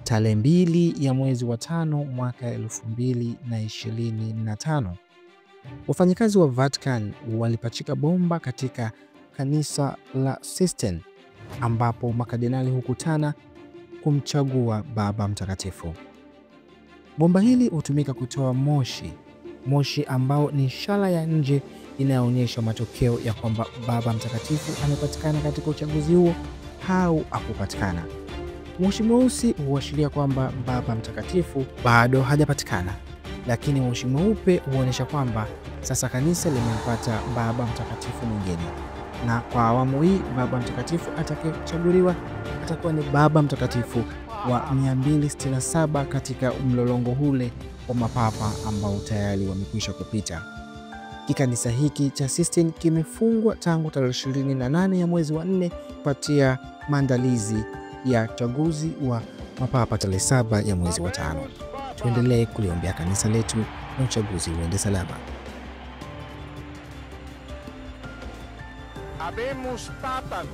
tarehe 2 ya mwezi wa 5 mwaka 2025. Wafanyakazi wa Vatican walipachika bomba katika kanisa la Sistine ambapo makardinali hukutana kumchagua Baba Mtakatifu. Bomba hili hutumika kutoa moshi ambao ni ishara ya nje inayoonyesha matokeo ya kwamba Baba Mtakatifu amepatikana katika uchaguzi huo au hakupatikana. Moshi mweusi huashiria kwamba Baba Mtakatifu bado hajapatikana, lakini moshi mweupe huonyesha kwamba sasa kanisa limempata Baba Mtakatifu mwingine, na kwa awamu hii Baba Mtakatifu atakayechaguliwa atakuwa ni Baba Mtakatifu wa 267 katika mlolongo ule wa mapapa ambao tayari wamekwisha kupita. Kikanisa hiki cha Sistine kimefungwa tangu tarehe 28 ya mwezi wa 4 kupatia maandalizi ya uchaguzi wa mapapa tarehe 7 ya mwezi wa 5. Tuendelee kuliombea kanisa letu na uchaguzi uende salama. Habemus Papam.